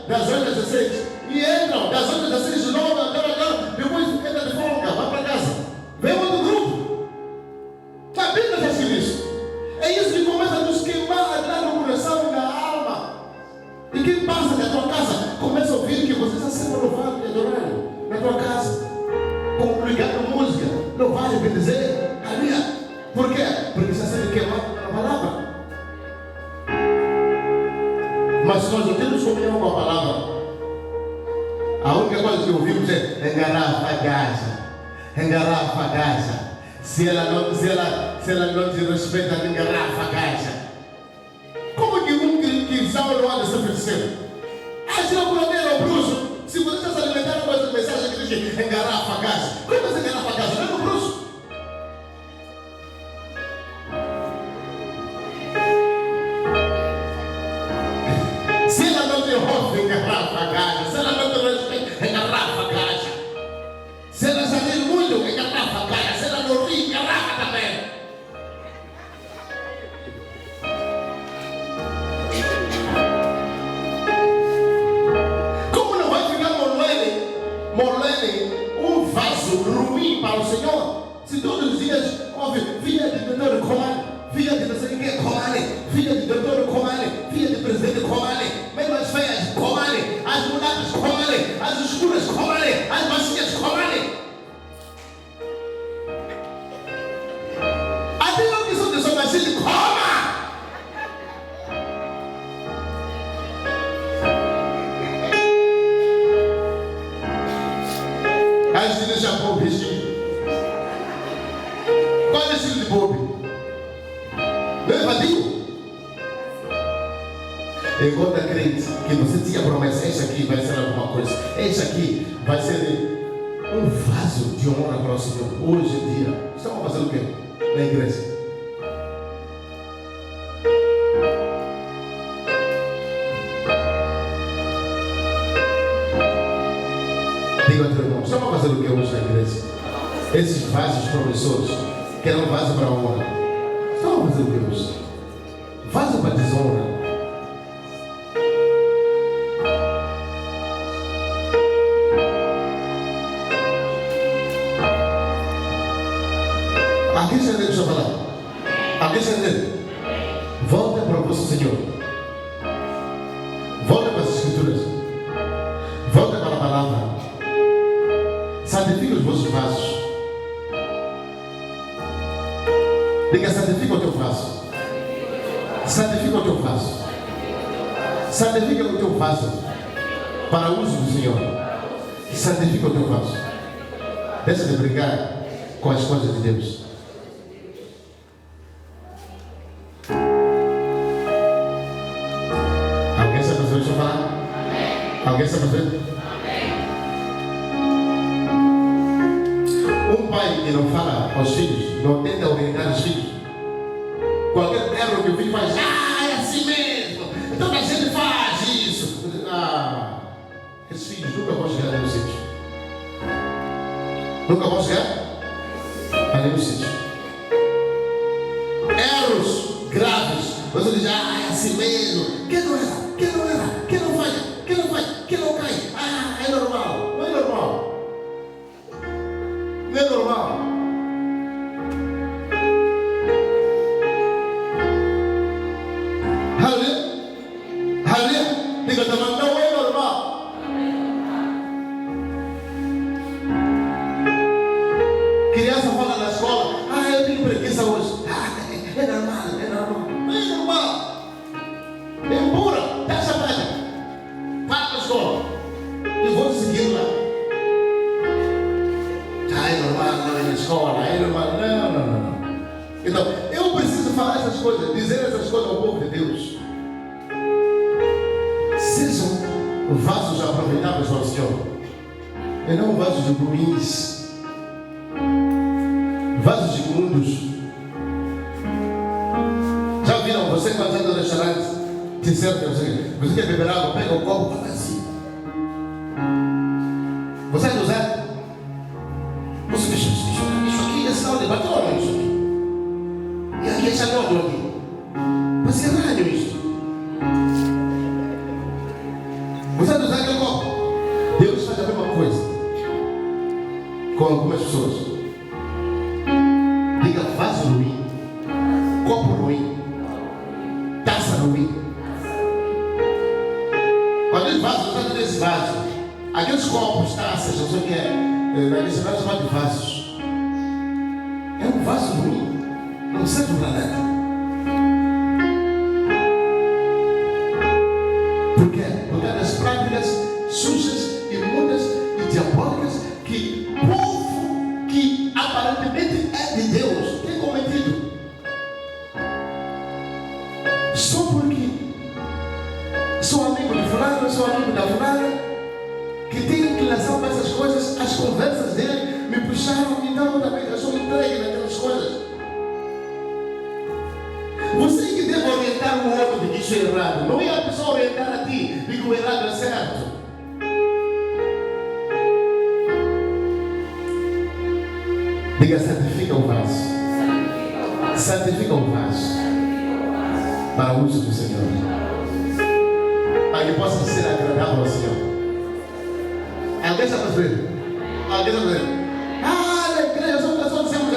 A: das 8 às 16. E entram das 8 às 16 de novo, adoram, depois entra de folga, vai para casa. Vem outro grupo. A Bíblia já escreve isso. É isso que começa a nos queimar no coração e na alma. E quem passa da tua casa começa a ouvir que você está sendo louvado e adorado na tua casa. Com ligado música, louvar e bendizer. Aleluia. Por quê? Porque está sendo queimado pela palavra. Mas nós não temos comunhão com a palavra. A única coisa que ouvimos é engarrafa a gaja. Engarrafa a gaja. Se ela não te respeita, engarrafa a gaja. Como que um cristão não anda se oferecendo? Se não curandeiro é o bruxo. Se você está se alimentando com essa mensagem que diz engarrafa a gaja, como você engarrafa a gaja? Não é o bruxo. Se ela não te ouve, engarrafa a gaja. Se ela não te respeita, engarrafa a gaja. Se ela já ri muito, engarrafa a gaja. Se ela não ri, engarrafa também. Se todos os dias ouve filha de doutor Comane, filha de não sei quem Comane, filha de doutor Comane, filha de presidente Comane, mesmo as feias Comane, as mulatas Comane, as escuras Comane, as baixinhas Comane. Até eu que sou de São Basílio, coma! As de Japão, vestido. Qual é o estilo de Bob? Não é vadio? Enquanto acredita que você tinha promessa, este aqui vai ser alguma coisa, este aqui vai ser um vaso de honra para o Senhor. Hoje em dia, estão fazendo o quê? Na igreja. Diga ao teu irmão, estão fazendo o que hoje na igreja? Esses vasos promissores, que eram vaso para honra, estão fazendo o que hoje? Vaso para desonra. Aqui está dentro, deixa eu falar. Aqui está dentro. Volta para o vosso Senhor. Volta para as Escrituras. Volta para a palavra. Santifica os vossos vasos. Diga, santifica o teu vaso. Santifica o teu vaso. Santifica o teu vaso para o uso do Senhor. Santifica o teu vaso. Deixa de brincar com as coisas de Deus. Alguém sabe fazer isso? Falar? Alguém sabe fazer? Um pai que não fala aos filhos, não tenta orientar os filhos. Qualquer erro que o filho faz, é assim mesmo, então a gente faz isso. Esses filhos nunca vão chegar no sítio. Nunca vão chegar ali no sítio. Erros graves. Você diz, é assim mesmo. Que não erra, que não erra, que não falha, que não vai, que não cai. É normal, não é normal. Não é normal. Aleluia. Aleluia. Diga também, não é normal. Criança fala na escola, eu tenho preguiça hoje. É normal, é normal. Não é normal. É pura, deixa a praia. Vai para a escola. E vou seguir lá. É normal, não é na escola, é normal. Não. Então, eu preciso falar essas coisas, dizer essas coisas ao povo de Deus. Sejam vasos aproveitáveis para o Senhor. E não vasos de ruins. Vasos de imundos. Já viram você quando entra no restaurante? Te serve, você quer beber água? Pega o copo, faz assim. Você é do Zé? Você deixa isso aqui, esse sinal de batom, isso aqui. E aqui esse anel aqui. Mas que rádio isso? Você é do Zé aquele copo? Deus faz a mesma coisa com algumas pessoas. Diga vaso ruim, copo ruim, taça ruim. Quando diz vaso, não está desse vaso. Aqueles copos, taças, não sei o que é. Naqueles vasos chamam de vasos. É um vaso ruim, não serve para nada. Por quê? Por causa das práticas sujas, imundas e diabólicas que o povo que aparentemente é de Deus tem cometido. Só porque sou amigo de fulano, sou amigo da fulana, que tem inclinação para essas coisas, as conversas dele me puxaram, então eu sou entregue naquelas coisas. Você que deve orientar o outro de que isso é errado, não é a pessoa orientar a ti de que o errado é certo. Diga, santifica o vaso. Santifica o vaso para o uso do Senhor, para que possa ser agradável ao Senhor. Alguém está fazendo? Alguém está fazendo? Na igreja, só dizemos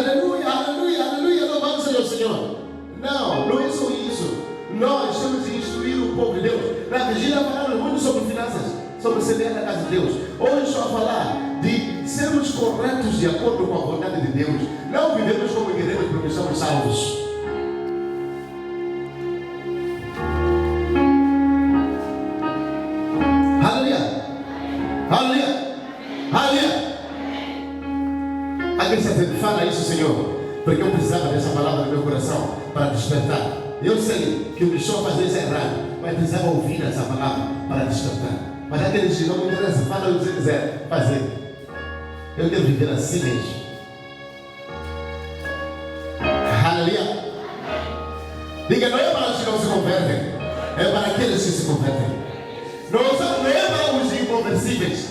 A: de acordo com a vontade de Deus. Não vivemos como queremos porque somos salvos. Aleluia! Aleluia! Aleluia! Alguém se fala isso, Senhor, porque eu precisava dessa palavra no meu coração para despertar. Eu sei que o que estou fazendo é errado, mas precisava ouvir essa palavra para despertar. Mas aqueles que não me interessam, fala o que você quiser fazer. Eu quero viver assim mesmo. Aleluia! Diga, não é para os que não se convertem, é para aqueles que se convertem. Não é para os inconversíveis,